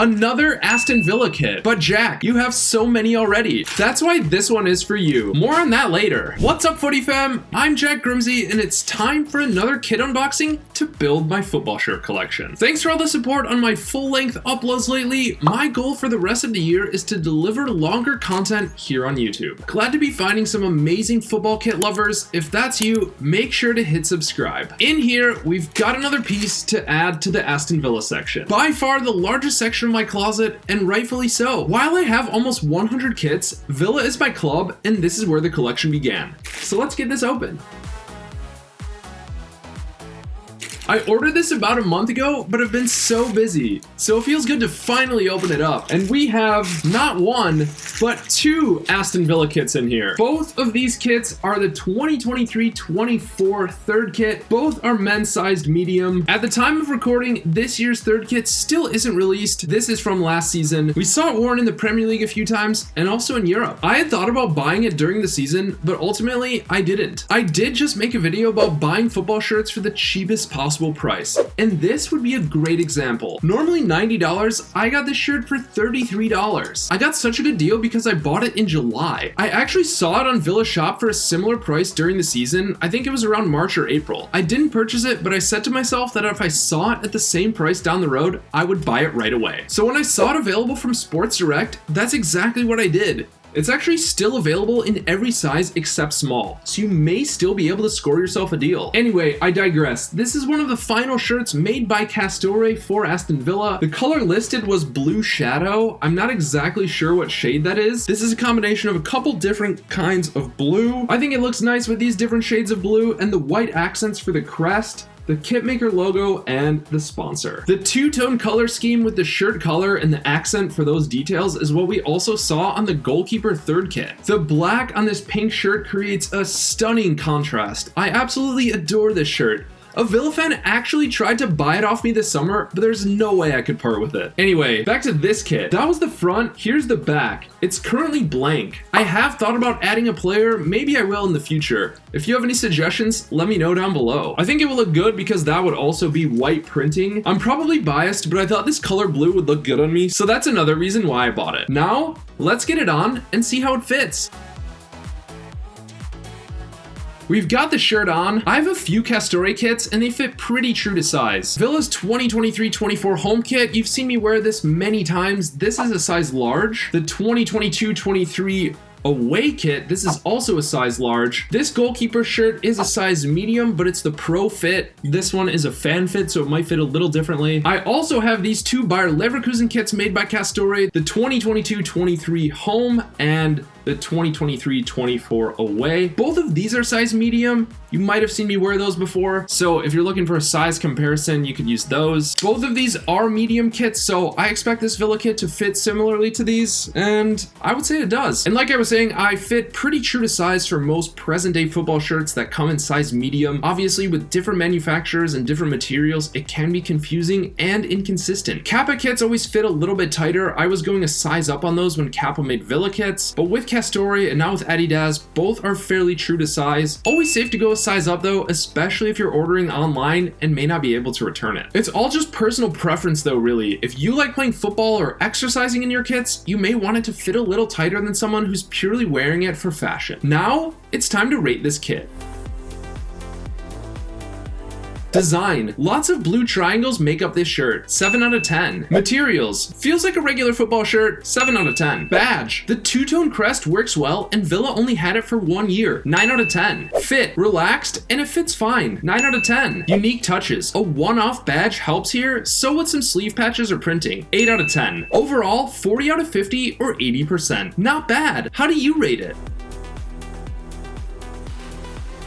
Another Aston Villa kit. But Jack, you have so many already. That's why this one is for you. More on that later. What's up, Footy Fam? I'm Jack Grimse, and it's time for another kit unboxing to build my football shirt collection. Thanks for all the support on my full-length uploads lately. My goal for the rest of the year is to deliver longer content here on YouTube. Glad to be finding some amazing football kit lovers. If that's you, make sure to hit subscribe. In here, we've got another piece to add to the Aston Villa section. By far the largest section of my closet, and rightfully so. While I have almost 100 kits, Villa is my club, and this is where the collection began. So let's get this open. I ordered this about a month ago, but I've been so busy, so it feels good to finally open it up. And we have not one, but two Aston Villa kits in here. Both of these kits are the 2023-24 third kit. Both are men's sized medium. At the time of recording, this year's third kit still isn't released. This is from last season. We saw it worn in the Premier League a few times and also in Europe. I had thought about buying it during the season, but ultimately I didn't. I did just make a video about buying football shirts for the cheapest possible price, and this would be a great example. Normally $90, I got this shirt for $33. I got such a good deal because I bought it in July. I actually saw it on Villa Shop for a similar price during the season. I think it was around March or April. I didn't purchase it, but I said to myself that if I saw it at the same price down the road, I would buy it right away. So when I saw it available from Sports Direct, that's exactly what I did. It's actually still available in every size except small, so you may still be able to score yourself a deal. Anyway, I digress. This is one of the final shirts made by Castore for Aston Villa. The color listed was Blue Shadow. I'm not exactly sure what shade that is. This is a combination of a couple different kinds of blue. I think it looks nice with these different shades of blue and the white accents for the crest, the kitmaker logo, and the sponsor. The two-tone color scheme with the shirt color and the accent for those details is what we also saw on the goalkeeper third kit. The black on this pink shirt creates a stunning contrast. I absolutely adore this shirt. A Villa fan actually tried to buy it off me this summer, but there's no way I could part with it. Anyway, back to this kit. That was the front, here's the back. It's currently blank. I have thought about adding a player, maybe I will in the future. If you have any suggestions, let me know down below. I think it will look good because that would also be white printing. I'm probably biased, but I thought this color blue would look good on me, so that's another reason why I bought it. Now, let's get it on and see how it fits. We've got the shirt on. I have a few Castore kits and they fit pretty true to size. Villa's 2023-24 home kit, you've seen me wear this many times. This is a size large. The 2022-23 away kit, this is also a size large. This goalkeeper shirt is a size medium, but it's the pro fit. This one is a fan fit, so it might fit a little differently. I also have these two Bayer Leverkusen kits made by Castore, the 2022-23 home and the 2023-24 away. Both of these are size medium. You might have seen me wear those before, so if you're looking for a size comparison, you could use those. Both of these are medium kits, so I expect this Villa kit to fit similarly to these, and I would say it does. And like I was saying, I fit pretty true to size for most present-day football shirts that come in size medium. Obviously, with different manufacturers and different materials, it can be confusing and inconsistent. Kappa kits always fit a little bit tighter. I was going a size up on those when Kappa made Villa kits, but with Castore and now with Adidas, both are fairly true to size. Always safe to go a size up though, especially if you're ordering online and may not be able to return it. It's all just personal preference though, really. If you like playing football or exercising in your kits, you may want it to fit a little tighter than someone who's purely wearing it for fashion. Now, it's time to rate this kit. Design. Lots of blue triangles make up this shirt. 7 out of 10. Materials. Feels like a regular football shirt. 7 out of 10. Badge. The two-tone crest works well and Villa only had it for 1 year. 9 out of 10. Fit. Relaxed and it fits fine. 9 out of 10. Unique touches. A one-off badge helps here, so with some sleeve patches or printing. 8 out of 10. Overall, 40 out of 50 or 80%. Not bad. How do you rate it?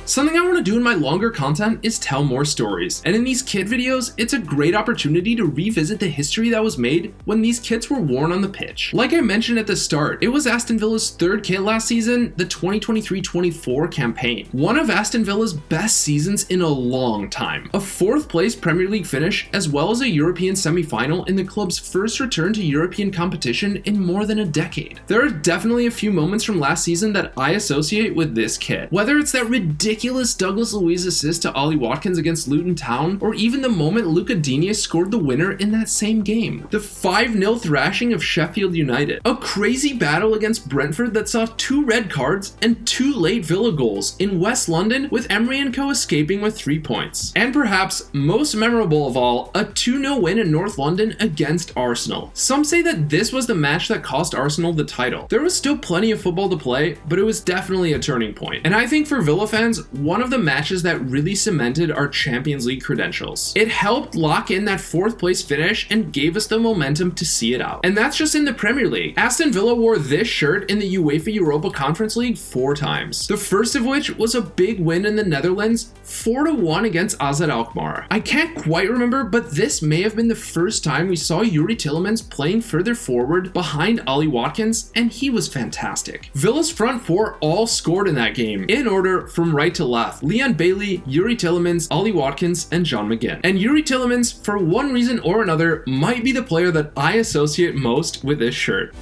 Something I want to do in my longer content is tell more stories, and in these kit videos, it's a great opportunity to revisit the history that was made when these kits were worn on the pitch. Like I mentioned at the start, it was Aston Villa's third kit last season, the 2023-24 campaign. One of Aston Villa's best seasons in a long time. A 4th place Premier League finish, as well as a European semi-final in the club's first return to European competition in more than a decade. There are definitely a few moments from last season that I associate with this kit. Whether it's that ridiculous ridiculous Douglas Luiz assist to Ollie Watkins against Luton Town, or even the moment Luca Digne scored the winner in that same game. The 5-0 thrashing of Sheffield United. A crazy battle against Brentford that saw 2 red cards and 2 late Villa goals in West London, with Emery & Co escaping with 3 points. And perhaps most memorable of all, a 2-0 win in North London against Arsenal. Some say that this was the match that cost Arsenal the title. There was still plenty of football to play, but it was definitely a turning point. And I think for Villa fans, one of the matches that really cemented our Champions League credentials. It helped lock in that 4th place finish and gave us the momentum to see it out. And that's just in the Premier League. Aston Villa wore this shirt in the UEFA Europa Conference League 4 times. The first of which was a big win in the Netherlands, 4-1 against AZ Alkmaar. I can't quite remember, but this may have been the first time we saw Youri Tielemans playing further forward behind Ollie Watkins, and he was fantastic. Villa's front 4 all scored in that game, in order from right to left. Leon Bailey, Youri Tielemans, Ollie Watkins, and John McGinn. And Youri Tielemans, for one reason or another, might be the player that I associate most with this shirt.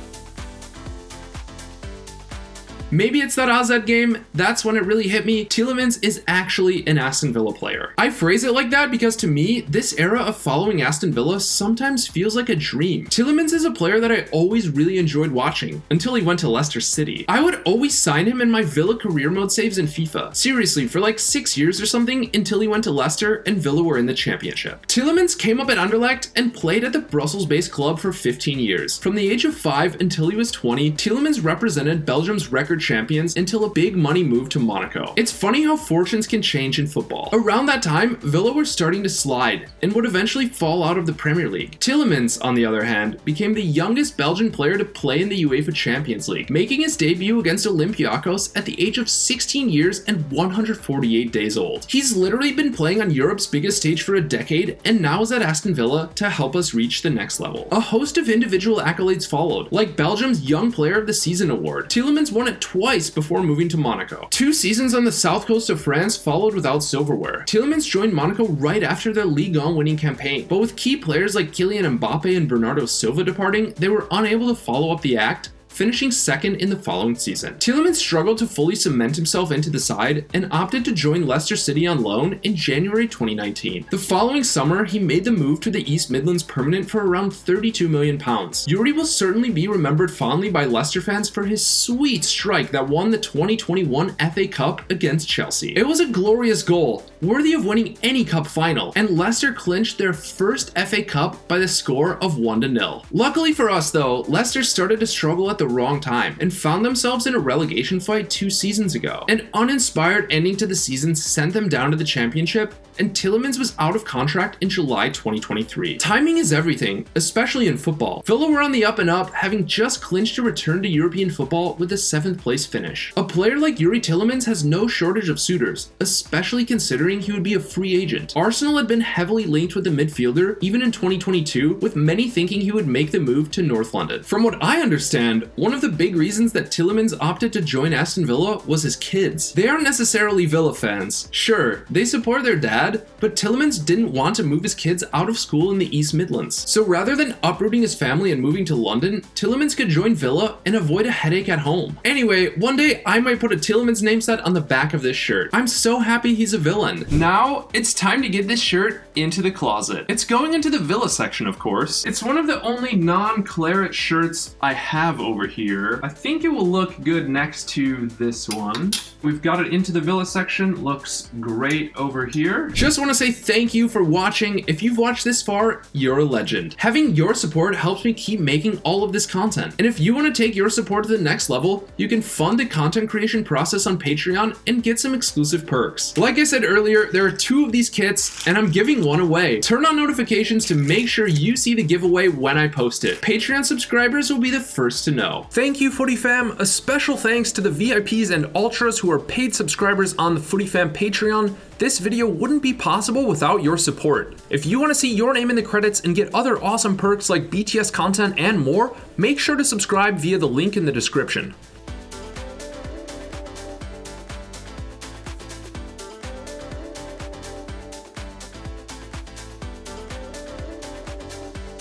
Maybe it's that AZ game, that's when it really hit me. Tielemans is actually an Aston Villa player. I phrase it like that because to me, this era of following Aston Villa sometimes feels like a dream. Tielemans is a player that I always really enjoyed watching, until he went to Leicester City. I would always sign him in my Villa career mode saves in FIFA. Seriously, for like 6 years or something, until he went to Leicester and Villa were in the Championship. Tielemans came up at Anderlecht and played at the Brussels-based club for 15 years. From the age of 5 until he was 20, Tielemans represented Belgium's record champions until a big money move to Monaco. It's funny how fortunes can change in football. Around that time, Villa were starting to slide and would eventually fall out of the Premier League. Tielemans, on the other hand, became the youngest Belgian player to play in the UEFA Champions League, making his debut against Olympiacos at the age of 16 years and 148 days old. He's literally been playing on Europe's biggest stage for a decade and now is at Aston Villa to help us reach the next level. A host of individual accolades followed, like Belgium's Young Player of the Season award. Tielemans won it twice before moving to Monaco. 2 seasons on the south coast of France followed without silverware. Tielemans joined Monaco right after their Ligue 1 winning campaign, but with key players like Kylian Mbappe and Bernardo Silva departing, they were unable to follow up the act, finishing second in the following season. Tielemans struggled to fully cement himself into the side and opted to join Leicester City on loan in January 2019. The following summer, he made the move to the East Midlands permanent for around £32 million. Youri will certainly be remembered fondly by Leicester fans for his sweet strike that won the 2021 FA Cup against Chelsea. It was a glorious goal, worthy of winning any cup final, and Leicester clinched their first FA Cup by the score of 1-0. Luckily for us though, Leicester started to struggle at the wrong time and found themselves in a relegation fight 2 seasons ago. An uninspired ending to the season sent them down to the Championship, and Tielemans was out of contract in July 2023. Timing is everything, especially in football. Villa were on the up and up, having just clinched a return to European football with a 7th place finish. A player like Youri Tielemans has no shortage of suitors, especially considering he would be a free agent. Arsenal had been heavily linked with the midfielder even in 2022, with many thinking he would make the move to North London. From what I understand, one of the big reasons that Tielemans opted to join Aston Villa was his kids. They aren't necessarily Villa fans. Sure, they support their dad, but Tielemans didn't want to move his kids out of school in the East Midlands. So rather than uprooting his family and moving to London, Tielemans could join Villa and avoid a headache at home. Anyway, one day I might put a Tielemans name set on the back of this shirt. I'm so happy he's a villain. Now, it's time to get this shirt into the closet. It's going into the Villa section, of course. It's one of the only non-claret shirts I have over here. I think it will look good next to this one. We've got it into the Villa section. Looks great over here. Just want to say thank you for watching. If you've watched this far, you're a legend. Having your support helps me keep making all of this content. And if you want to take your support to the next level, you can fund the content creation process on Patreon and get some exclusive perks. Like I said earlier, there are 2 of these kits and I'm giving one away. Turn on notifications to make sure you see the giveaway when I post it. Patreon subscribers will be the first to know. Thank you, Footy Fam. A special thanks to the VIPs and Ultras who are paid subscribers on the Footy Fam Patreon. This video wouldn't be possible without your support. If you want to see your name in the credits and get other awesome perks like BTS content and more, make sure to subscribe via the link in the description.